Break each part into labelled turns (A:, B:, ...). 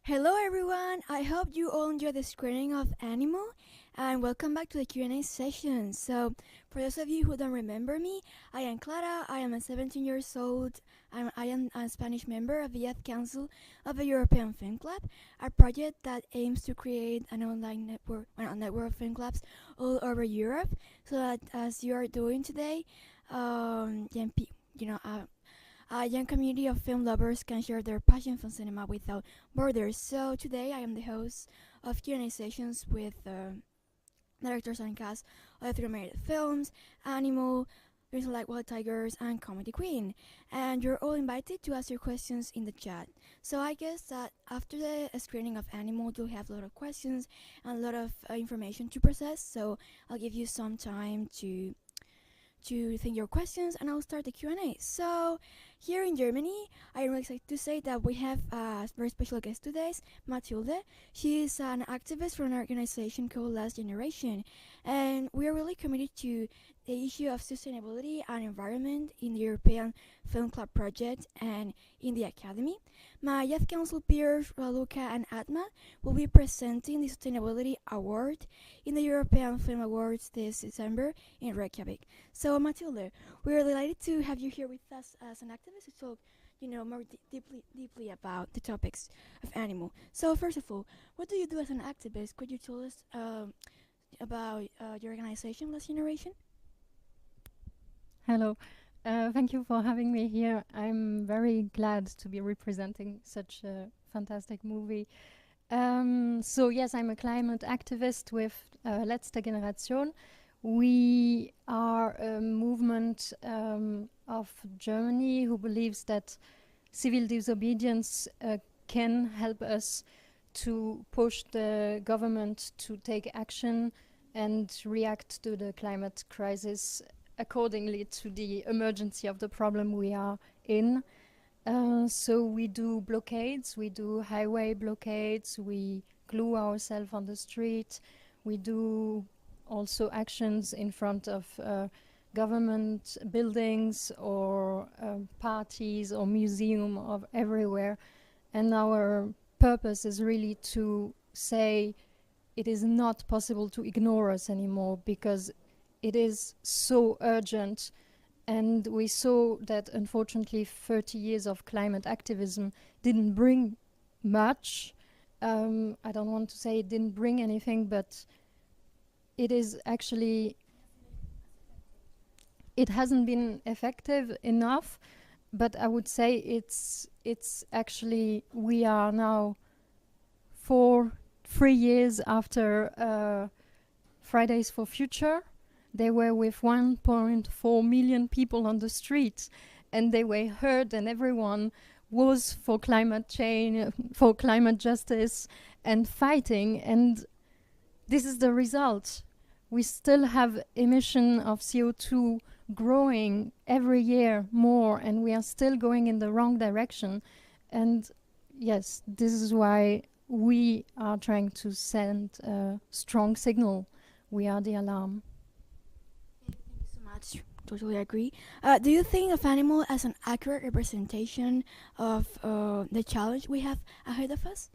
A: Hello everyone, I hope you all enjoyed the screening of Animal and welcome back to the Q&A session. So, for those of you who don't remember me, I am Clara, I am a 17 years old, I am a Spanish member of the Youth Council of the European Film Club, a project that aims to create an online network, a network of film clubs all over Europe, so that as you are doing today, young you know, a young community of film lovers can share their passion for cinema without borders. So today I am the host of Q&A sessions with directors and cast of three animated films, Animal, Reason Like Wild Tigers, and Comedy Queen. And you're all invited to ask your questions in the chat. So I guess that after the screening of Animal, you'll have a lot of questions and a lot of information to process. So I'll give you some time to think your questions and I'll start the Q&A. So here in Germany, I'm really excited to say that we have a very special guest today, Mathilde. She is an activist for an organization called Last Generation, and we are really committed to the issue of sustainability and environment in the European Film Club project and in the Academy. My Youth Council peers, Raluca and Atma, will be presenting the Sustainability Award in the European Film Awards this December in Reykjavik. So, Mathilde, we're delighted to have you here with us as an activist to talk, more deeply about the topics of animal. So, first of all, what do you do as an activist? Could you tell us about your organization, Last Generation?
B: Hello. Thank you for having me here. I'm very glad to be representing such a fantastic movie. So yes, I'm a climate activist with Letzte Generation. We are a movement of Germany who believes that civil disobedience can help us to push the government to take action and react to the climate crisis accordingly to the emergency of the problem we are in. So we do blockades, we do highway blockades, we glue ourselves on the street, we do also actions in front of government buildings or parties or museums of everywhere. And our purpose is really to say it is not possible to ignore us anymore because it is so urgent, and we saw that unfortunately 30 years of climate activism didn't bring much. I don't want to say it didn't bring anything, but it is actually, it hasn't been effective enough, but I would say it's actually, we are now 3 years after Fridays for Future. They were with 1.4 million people on the streets, and they were heard, and everyone was for climate change, for climate justice, and fighting. And this is the result. We still have emission of CO2 growing every year more, and we are still going in the wrong direction. And yes, this is why we are trying to send a strong signal. We are the alarm.
A: Totally agree. Do you think of animal as an accurate representation of the challenge we have ahead of us?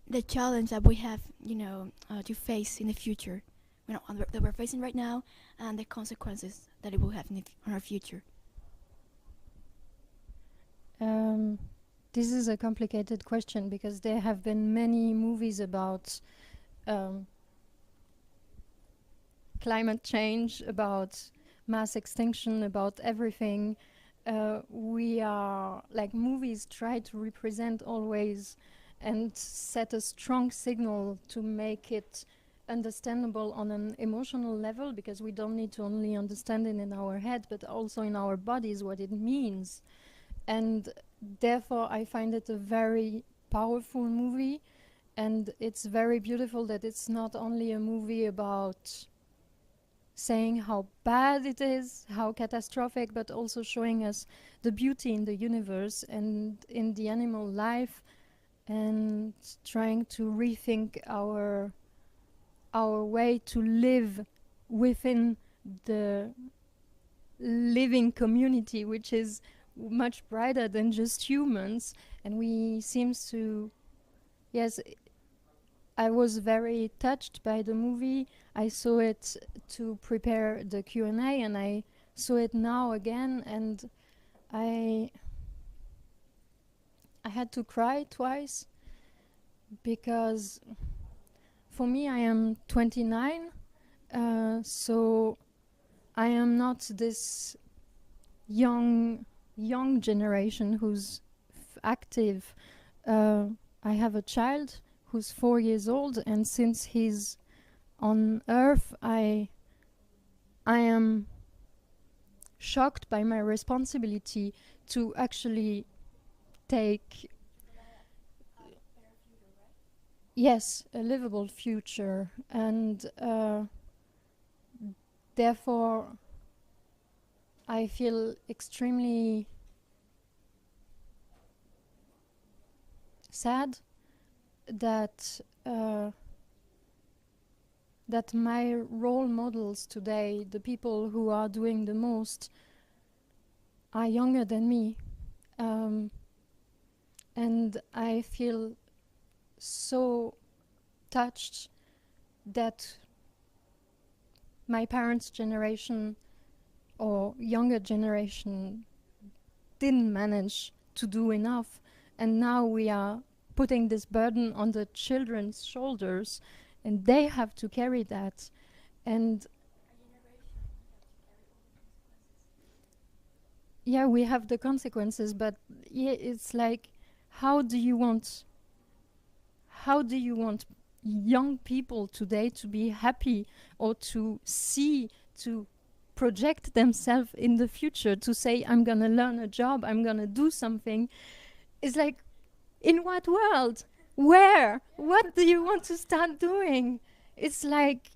A: The challenge that we have, to face in the future, that we're facing right now, and the consequences that it will have on our future.
B: This is a complicated question because there have been many movies about climate change, about mass extinction, about everything. We are, like, movies try to represent always and set a strong signal to make it understandable on an emotional level, because we don't need to only understand it in our head but also in our bodies what it means. And therefore I find it a very powerful movie, and it's very beautiful that it's not only a movie about saying how bad it is, how catastrophic, but also showing us the beauty in the universe and in the animal life, and trying to rethink our way to live within the living community, which is much brighter than just humans, and we seems to, yes, I was very touched by the movie. I saw it to prepare the Q&A, and I saw it now again, and I had to cry twice, because for me, I am 29, so I am not this young generation who's active. I have a child who's 4 years old, and since he's on Earth, I am shocked by my responsibility to actually take, yes, a livable future, and therefore I feel extremely sad that that my role models today, the people who are doing the most, are younger than me, and I feel so touched that my parents' generation or younger generation didn't manage to do enough, and now we are putting this burden on the children's shoulders, and they have to carry that. And yeah, we have the consequences, but yeah, it's like, how do you want young people today to be happy, or to see, to project themselves in the future, to say, I'm gonna learn a job, I'm gonna do something? It's like, in what world? Where? What do you want to start doing? It's like,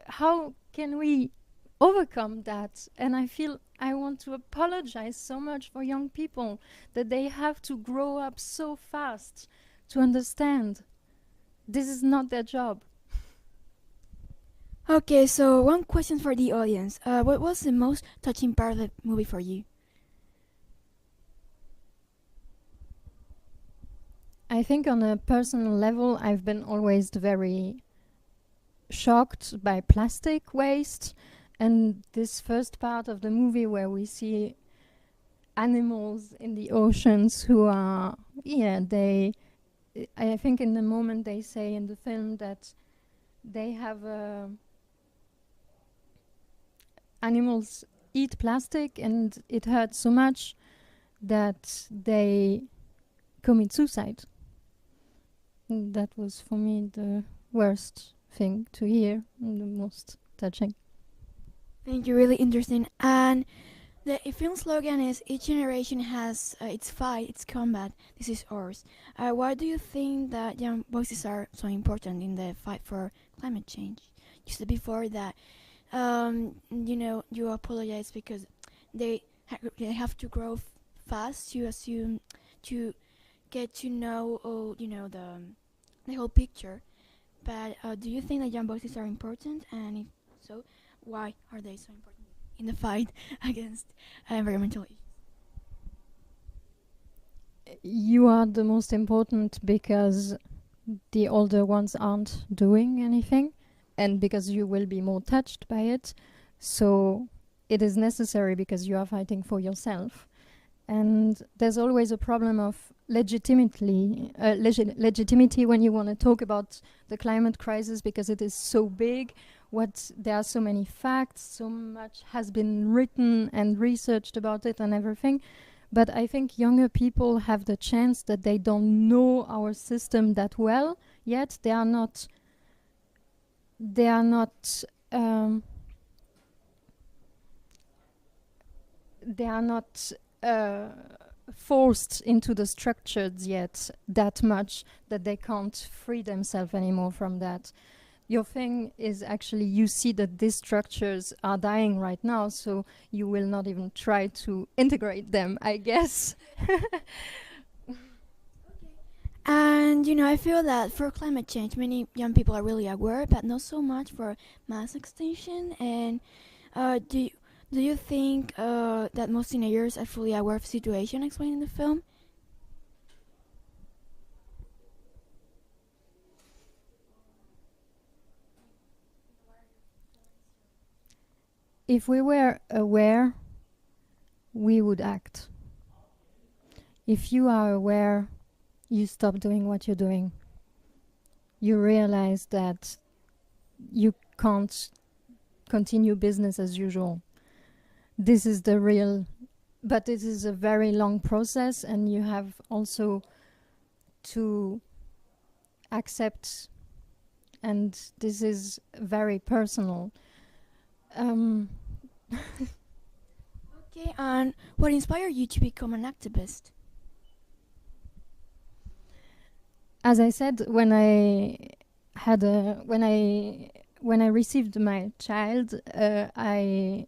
B: how can we overcome that? And I feel I want to apologize so much for young people, that they have to grow up so fast to understand this is not their job.
A: Okay, so one question for the audience. What was the most touching part of the movie for you?
B: I think on a personal level, I've been always very shocked by plastic waste, and this first part of the movie where we see animals in the oceans who are, I think in the moment they say in the film that they have animals eat plastic, and it hurts so much that they commit suicide. That was for me the worst thing to hear, and the most touching.
A: Thank you, really interesting. And the film slogan is each generation has its fight, its combat. This is ours. Why do you think that young voices are so important in the fight for climate change? You said before that you apologize because they have to grow fast to assume to get to know the whole picture. But do you think that young voices are important? And if so, why are they so important in the fight against environmental issues?
B: You are the most important because the older ones aren't doing anything, and because you will be more touched by it. So it is necessary because you are fighting for yourself. And there's always a problem of legitimacy when you want to talk about the climate crisis, because it is so big. There are so many facts, so much has been written and researched about it and everything. But I think younger people have the chance that they don't know our system that well yet. They are not forced into the structures yet that much that they can't free themselves anymore from that. Your thing is actually, you see that these structures are dying right now, so you will not even try to integrate them, I guess.
A: And I feel that for climate change, many young people are really aware, but not so much for mass extinction. And do you think that most teenagers are fully aware of the situation explained in the film?
B: if we were aware, we would act. If you are aware, you stop doing what you're doing. You realize that you can't continue business as usual. This is the real, but it is a very long process, and you have also to accept, and this is very personal.
A: Okay, and what inspired you to become an activist?
B: As I said, when I had a when I received my child, I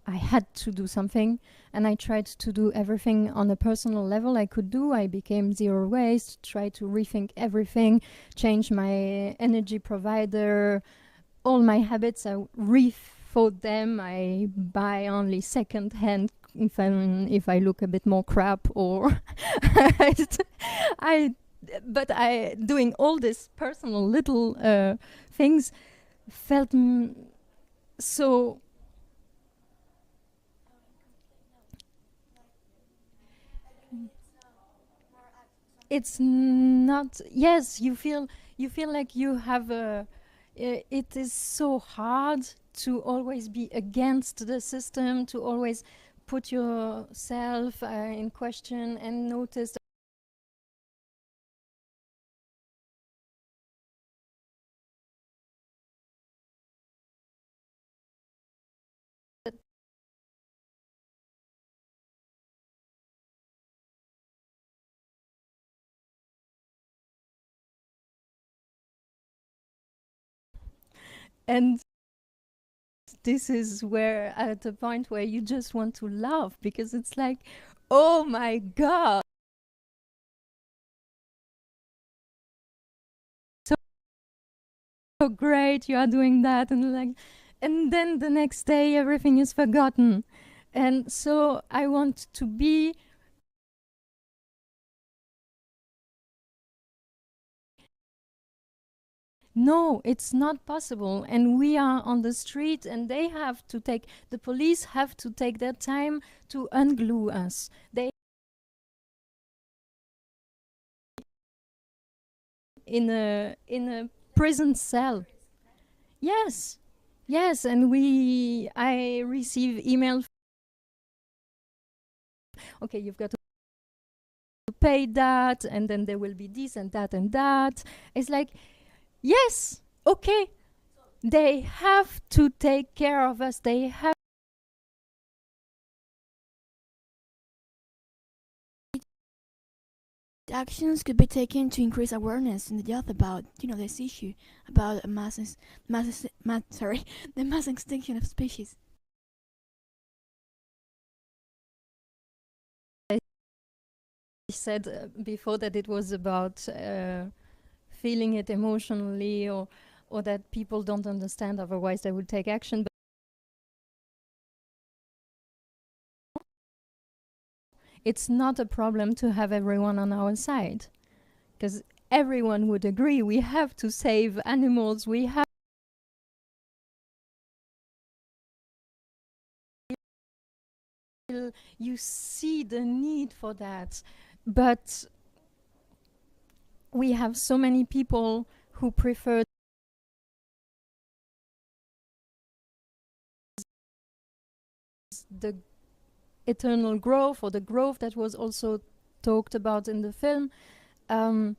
B: had to do something, and I tried to do everything on a personal level I could do. I became zero waste, tried to rethink everything, change my energy provider, all my habits. I rethought them. I buy only second-hand if I look a bit more crap, or I but I doing all this personal little things felt so. It's not. Yes, you feel like you have a. It is so hard to always be against the system, to always put yourself in question and notice. And this is where, at the point where you just want to laugh, because it's like, oh my god, so great, you are doing that, and then the next day everything is forgotten. And so I want to be. No, it's not possible. And we are on the street, and the police have to take their time to unglue us. They in a prison cell. Yes, yes, and I receive email. Okay, you've got to pay that, and then there will be this and that and that. It's like, yes, okay, they have to take care of us. They have.
A: Actions could be taken to increase awareness in the youth about, this issue about the mass extinction of species.
B: I said before that it was about feeling it emotionally, or that people don't understand, otherwise they would take action. But it's not a problem to have everyone on our side, because everyone would agree we have to save animals. You see the need for that, but we have so many people who prefer the eternal growth, or the growth that was also talked about in the film, and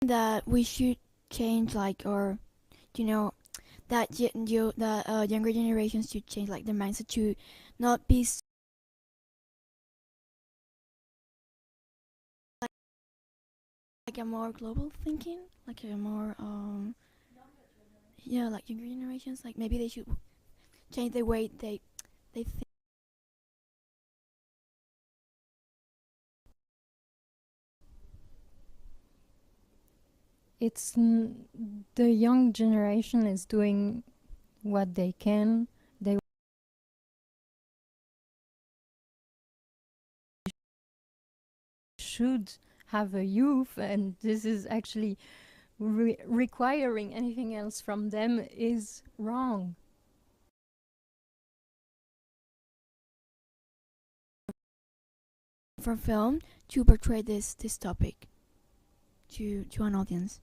A: That we should change, or that younger generations should change, their mindset to not be like a more global thinking, like a more like younger generations, like maybe they should change the way they think.
B: the young generation is doing what they can. They should have a youth, and this is actually requiring anything else from them is wrong.
A: For film to portray this topic to an audience?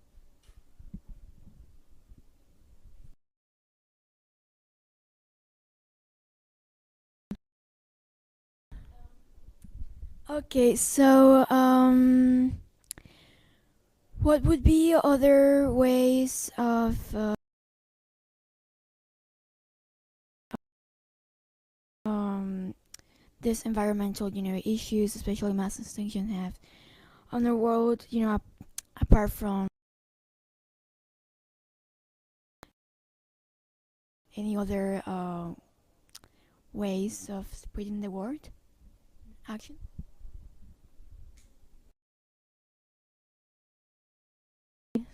A: Okay, so what would be other ways of this environmental, issues, especially mass extinction, have on the world, apart from any other ways of spreading the word? Action.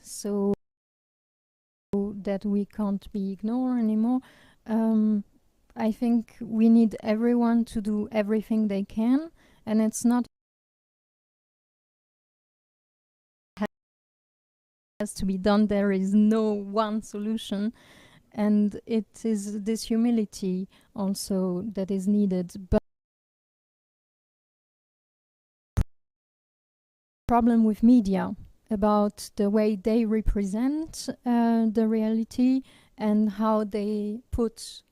B: So that we can't be ignored anymore. I think we need everyone to do everything they can, and it's not has to be done. There is no one solution, and it is this humility also that is needed. But problem with media about the way they represent the reality and how they put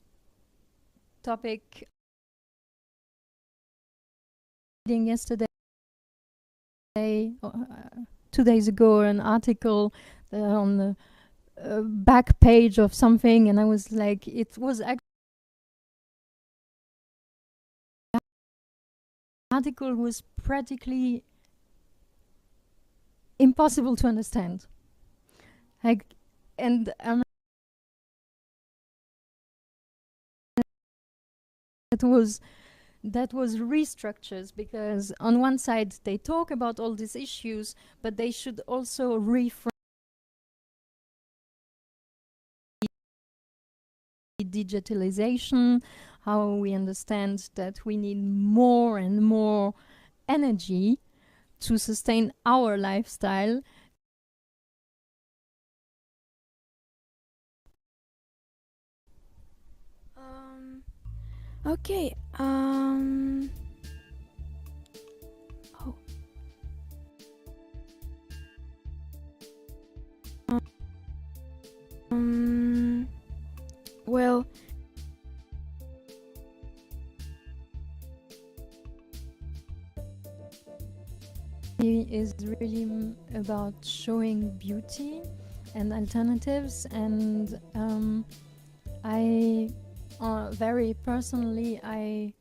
B: topic. Yesterday, 2 days ago, an article on the back page of something, and I was like, it was actually article was practically impossible to understand. Like, and that was restructures, because on one side they talk about all these issues, but they should also reframe digitalization, how we understand that we need more and more energy to sustain our lifestyle.
A: Okay. Oh. Well.
B: Is really about showing beauty and alternatives, and I very personally I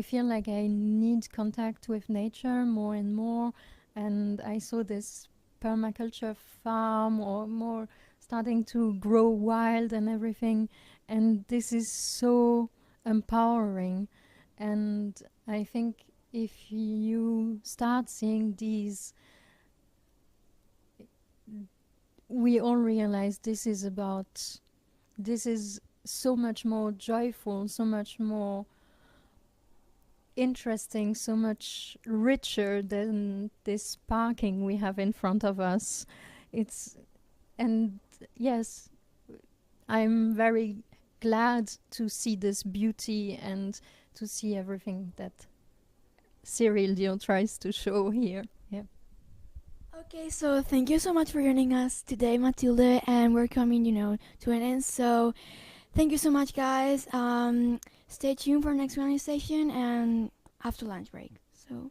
B: feel like I need contact with nature more and more, and I saw this permaculture farm or more starting to grow wild and everything, and this is so empowering. And I think if you start seeing these, we all realize this is so much more joyful, so much more interesting, so much richer than this parking we have in front of us. And yes, I'm very glad to see this beauty and to see everything that Cyril Dion tries to show here. Yeah.
A: Okay, so thank you so much for joining us today, Mathilde, and we're coming, to an end. So thank you so much, guys. Stay tuned for next Q&A session and after lunch break. So.